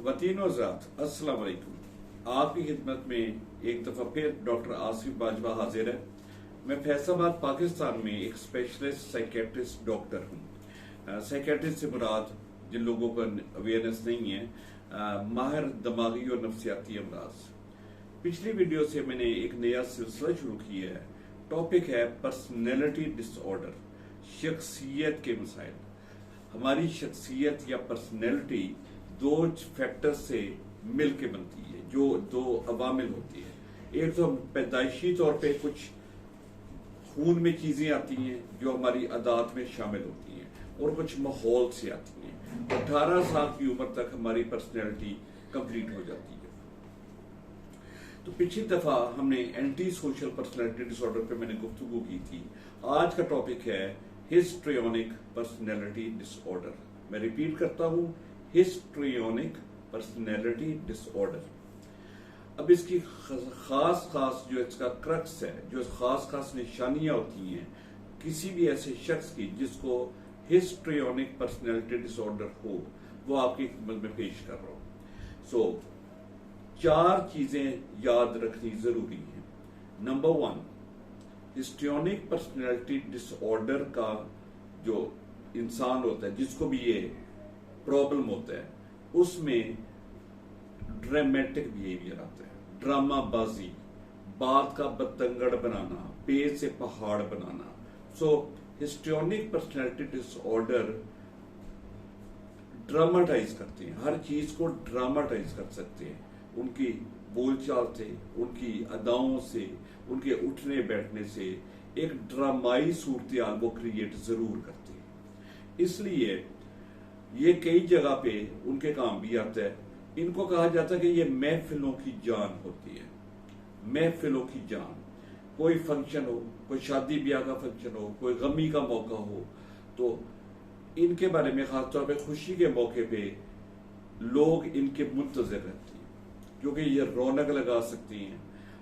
ख़वातीन व हज़रात अस्सलाम वालेकुम। आपकी खिदमत में एक दफ़ा फिर डॉक्टर आसिफ बाजवा हाजिर है। मैं फैसलाबाद पाकिस्तान में एक स्पेशलिस्ट साइकेट्रिस्ट डॉक्टर हूँ। साइकेट्रिस्ट से मुराद जिन लोगों को अवेयरनेस नहीं है, माहिर दिमागी और नफ्सियाती अमराज। पिछली वीडियो से मैंने एक नया सिलसिला शुरू किया है। टॉपिक है पर्सनैलिटी डिसऑर्डर, शख्सियत के मसाइल। हमारी शख्सियत या पर्सनैलिटी दो फैक्टर्स से मिलके बनती है, जो दो अवामिल होती है। एक तो पैदाइशी तौर पे कुछ खून में चीजें आती हैं जो हमारी आदत में शामिल होती हैं, और कुछ माहौल से आती हैं। 18 साल की उम्र तक हमारी पर्सनैलिटी कंप्लीट हो जाती है। तो पिछली दफा हमने एंटी सोशल पर्सनैलिटी डिसऑर्डर पे मैंने गुफ्तगू की थी। आज का टॉपिक है हिस्ट्रियोनिक पर्सनैलिटी डिसऑर्डर। मैं रिपीट करता हूं, हिस्ट्रियोनिक पर्सनैलिटी डिसऑर्डर। अब इसकी खास जो इसका क्रक्स है, जो खास निशानियां होती हैं किसी भी ऐसे शख्स की जिसको हिस्ट्रियोनिक पर्सनैलिटी डिसऑर्डर हो, वो आपकी खिदमत में पेश कर रहा हूं। 4 चीजें याद रखनी जरूरी है। नंबर 1, हिस्ट्रियोनिक पर्सनैलिटी डिसऑर्डर का जो इंसान होता है, जिसको भी ये प्रॉब्लम होता है, उसमें ड्रामेटिक बिहेवियर आता है। ड्रामाबाजी, बात का बतंगड़ बनाना, पेड़ से पहाड़ बनाना। हिस्ट्रियोनिक पर्सनैलिटी डिसऑर्डर ड्रामाटाइज करते हैं, हर चीज को ड्रामाटाइज कर सकते हैं। उनकी बोलचाल से, उनकी अदाओं से, उनके उठने बैठने से एक ड्रामाई सूरत वो क्रिएट जरूर करते हैं। इसलिए ये कई जगह पे उनके काम भी आता है। इनको कहा जाता है कि ये महफिलों की जान होती है। महफिलों की जान, कोई फंक्शन हो, कोई शादी ब्याह का फंक्शन हो, कोई गमी का मौका हो, तो इनके बारे में खासतौर पे खुशी के मौके पे लोग इनके मुंतज़िर रहते हैं, क्योंकि ये रौनक लगा सकती हैं।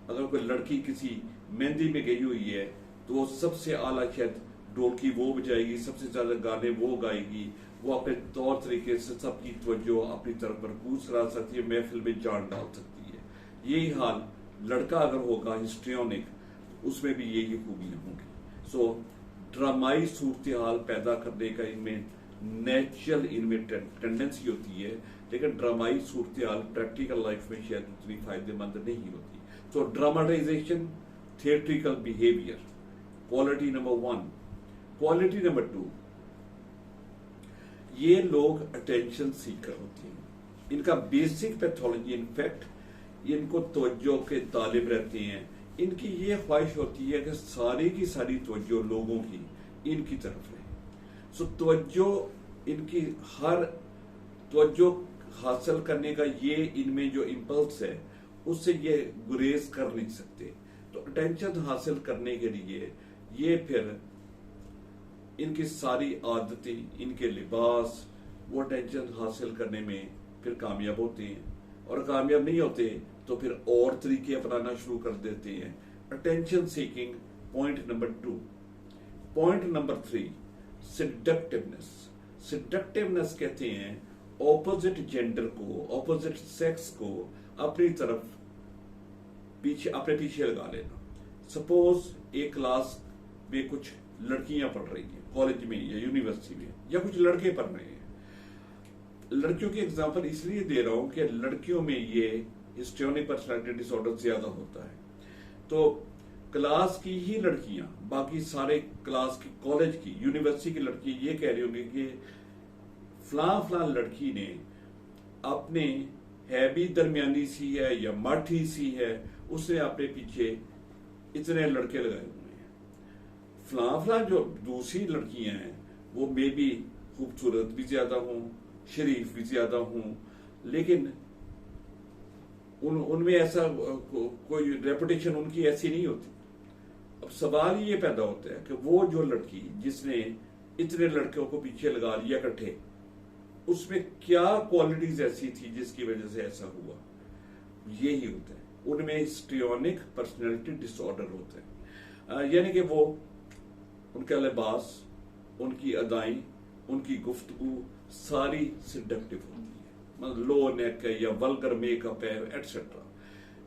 अगर कोई लड़की किसी मेहंदी में गई हुई है तो सबसे आला शायद ढोलकी वो बजाएगी, सबसे ज्यादा गाने वो गाएगी, वो अपने तौर तरीके से सबकी तवज्जो अपनी तरफ मरकूज करा सकती है, महफिल में जान डाल सकती है। यही हाल लड़का अगर होगा हिस्ट्रियोनिक, उसमें भी यही खूबियां होंगी। ड्रामाई सूरत हाल पैदा करने का इनमें नेचुरल इनमें टेंडेंसी होती है, लेकिन ड्रामाई सूरत हाल प्रैक्टिकल लाइफ में शायद उतनी फायदेमंद नहीं होती। Dramatisation, theatrical behaviour, quality number 1। Quality number 2, ये लोग अटेंशन सीकर होते हैं। इनका बेसिक पैथोलॉजी, इनफैक्ट इनको तवज्जो के तालिब रहते हैं। इनकी ये ख्वाहिश होती है कि सारी की सारी तवज्जो लोगों की इनकी तरफ रहे। तवज्जो, इनकी हर तवज्जो हासिल करने का ये इनमें जो इम्पल्स है, उससे ये गुरेज कर नहीं सकते। तो अटेंशन हासिल करने के लिए ये फिर इनकी सारी आदतें, इनके लिबास, वो अटेंशन हासिल करने में फिर कामयाब होते हैं, और कामयाब नहीं होते तो फिर और तरीके अपनाना शुरू कर देते हैं। Attention seeking, point number 2। Point number 3, सिडक्टिवनेस। सिडक्टिवनेस कहते हैं ऑपोजिट जेंडर को, ऑपोजिट सेक्स को अपनी तरफ अपने पीछे लगा लेना। सपोज एक क्लास में कुछ लड़कियां पढ़ रही हैं, कॉलेज में या यूनिवर्सिटी में, या कुछ लड़के पढ़ रहे हैं। लड़कियों की एग्जांपल इसलिए दे रहा हूं कि लड़कियों में ये हिस्ट्रियोनिक पर्सनैलिटी डिसऑर्डर ज्यादा होता है। तो क्लास की ही लड़कियां, बाकी सारे क्लास की, कॉलेज की, यूनिवर्सिटी की लड़की ये कह रही होंगी कि फलां लड़की ने अपने, है भी दरमियानी सी है या माठी सी है, उसने अपने पीछे इतने लड़के लगाए हुए हैं। फलां जो दूसरी लड़कियां हैं वो मे भी खूबसूरत भी ज्यादा हों, शरीफ भी ज्यादा हों, लेकिन उनमें ऐसा कोई रेपुटेशन उनकी ऐसी नहीं होती। अब सवाल ये पैदा होता है कि वो जो लड़की जिसने इतने लड़कों को पीछे लगा लिया इकट्ठे, उसमें क्या क्वालिटीज ऐसी थी जिसकी वजह से ऐसा हुआ। यही होता है, उनमें हिस्ट्रियोनिक पर्सनैलिटी डिसऑर्डर होता है। यानी कि वो, उनका लिबास, उनकी अदाएं, उनकी गुफ्तगू सारी सिडक्टिव होती है। मतलब लो नेक है या वल्गर मेकअप है एटसेट्रा।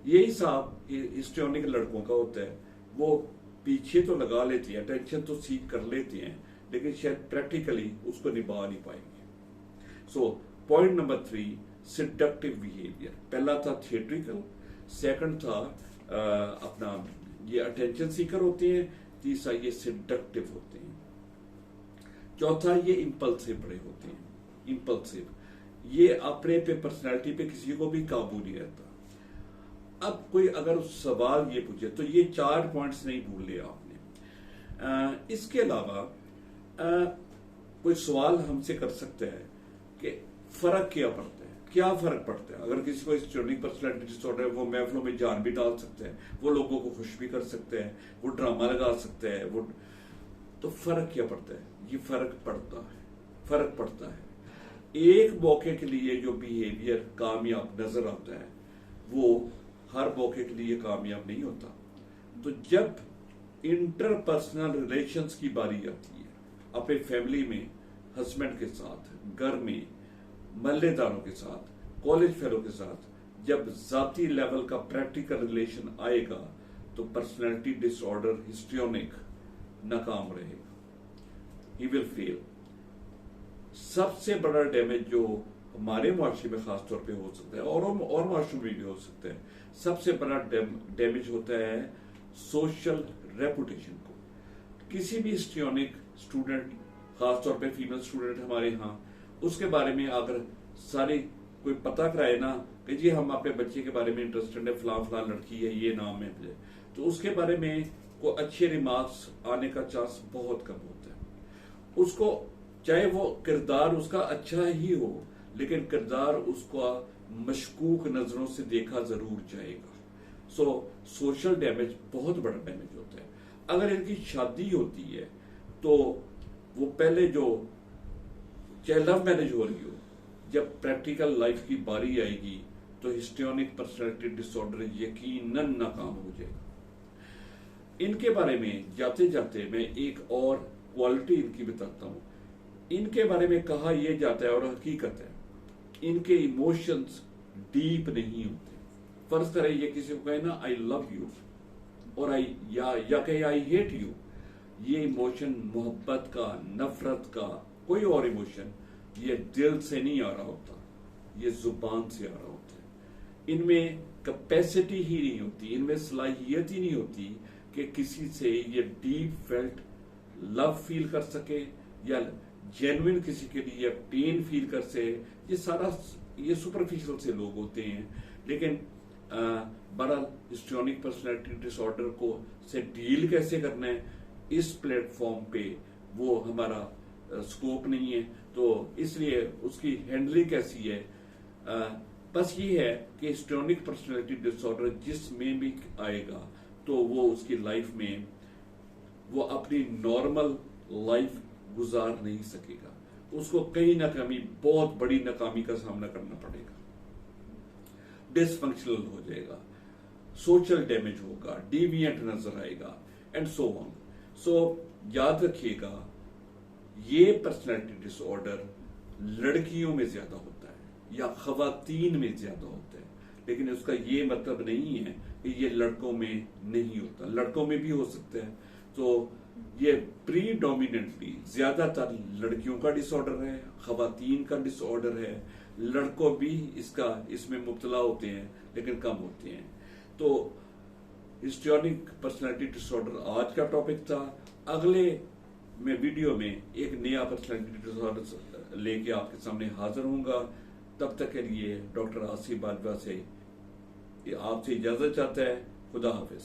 यही साहब हिस्ट्रियोनिक लड़कों का होता है, वो पीछे तो लगा लेती है, अटेंशन तो सीख कर लेती हैं, लेकिन शायद प्रैक्टिकली उसको निभा नहीं पाएंगे। So point number 3, seductive behaviour. पहला था थिएट्रिकल, सेकंड था अपना ये अटेंशन सीकर होते हैं, तीसरा ये सिडक्टिव होते हैं, चौथा ये इंपल्सिव बड़े होते हैं। इंपल्सिव, ये अपने पे पर्सनैलिटी पे किसी को भी काबू नहीं रहता। अब कोई अगर सवाल ये पूछे तो ये 4 पॉइंट्स नहीं भूल लिया आपने। इसके अलावा कोई सवाल हमसे कर सकता है कि फर्क क्या पड़ता है, क्या फर्क पड़ता है। अगर किसी को हिस्ट्रियोनिक पर्सनैलिटी डिसऑर्डर है, वो महफिलों में जान भी डाल सकते हैं, वो लोगों को खुश भी कर सकते हैं, वो ड्रामा लगा सकते हैं, वो तो फर्क क्या पड़ता है? ये फर्क पड़ता है। एक मौके के लिए जो बिहेवियर कामयाब नजर आता है वो हर मौके के लिए कामयाब नहीं होता। तो जब इंटरपर्सनल रिलेशंस की बारी आती है, अपने फैमिली में हस्बैंड के साथ, घर में महल्लेदारों के साथ, कॉलेज फेलो के साथ, जब जाती लेवल का प्रैक्टिकल रिलेशन आएगा तो पर्सनैलिटी डिसऑर्डर हिस्ट्रियोनिक नाकाम रहेगा, ही विल फेल। सबसे बड़ा डैमेज जो हमारे मुआशरे में खासतौर पे हो सकता है और मुआशरों में भी हो सकता है, सबसे बड़ा डैमेज होता है सोशल रेपुटेशन को। किसी भी हिस्ट्रियोनिक स्टूडेंट, खासतौर पे फीमेल स्टूडेंट हमारे यहाँ, उसके बारे में अगर सारी कोई पता कराए ना कि जी हम अपने बच्चे के बारे में इंटरेस्टेड है, फलां लड़की है, ये नाम है, तो उसके बारे में को अच्छे रिमार्क्स आने का चांस बहुत कम होता है। उसको चाहे वो किरदार उसका अच्छा ही हो, लेकिन किरदार उसका मशकूक नजरों से देखा जरूर जाएगा। सो सोशल डैमेज बहुत बड़ा डैमेज होता है। अगर इनकी शादी होती है तो वो पहले जो चाहे लव मैरिज हो रही हो, जब प्रैक्टिकल लाइफ की बारी आएगी तो हिस्ट्रियोनिक पर्सनैलिटी डिसऑर्डर यकीनन नाकाम हो जाएगा। इनके बारे में जाते जाते मैं एक और क्वालिटी इनकी बताता हूं। इनके बारे में कहा यह जाता है और हकीकत है, इनके इमोशंस डीप नहीं होते। फर्ज करें ये किसी को कहे ना आई लव यू और या कहे आई हेट यू, ये इमोशन मोहब्बत का, नफरत का, कोई और इमोशन ये दिल से नहीं आ रहा होता, ये जुबान से आ रहा होता है। इनमें कैपेसिटी ही नहीं होती, इनमें सलाहियत ही नहीं होती कि किसी से ये डीप फेल्ट लव फील कर सके या जेन्युइन किसी के लिए पेन फील कर से। ये सारा ये सुपरफिशियल से लोग होते हैं। लेकिन बड़ा हिस्ट्रियोनिक पर्सनैलिटी डिसऑर्डर को से डील कैसे करना है, इस प्लेटफॉर्म पे वो हमारा स्कोप नहीं है, तो इसलिए उसकी हैंडलिंग कैसी है। बस ये है कि हिस्ट्रियोनिक पर्सनैलिटी डिसऑर्डर जिसमें भी आएगा तो वो उसकी लाइफ में वो अपनी नॉर्मल लाइफ गुजार नहीं सकेगा, उसको कहीं ना कहीं बहुत बड़ी नाकामी का सामना करना पड़ेगा, डिसफंक्शनल हो जाएगा, सोशल डैमेज होगा, डिविएंट नजर आएगा एंड सो ऑन। सो याद रखिएगा, ये पर्सनैलिटी डिसऑर्डर लड़कियों में ज्यादा होता है या खवातीन में ज्यादा होता है, लेकिन उसका ये मतलब नहीं है कि ये लड़कों में नहीं होता, लड़कों में भी हो सकता है। तो ये प्रीडोमिनेंटली ज्यादातर लड़कियों का डिसऑर्डर है, खवातीन का डिसऑर्डर है, लड़कों भी इसमें मुब्तला होते हैं लेकिन कम होते हैं। तो हिस्ट्रियोनिक पर्सनैलिटी डिसऑर्डर आज का टॉपिक था। अगले मैं वीडियो में एक नया पर्सनैलिटी डिसऑर्डर लेके आपके सामने हाजिर होऊंगा। तब तक के लिए डॉक्टर आसिफ बाजवा से आपसे इजाजत चाहता है। खुदा हाफिज।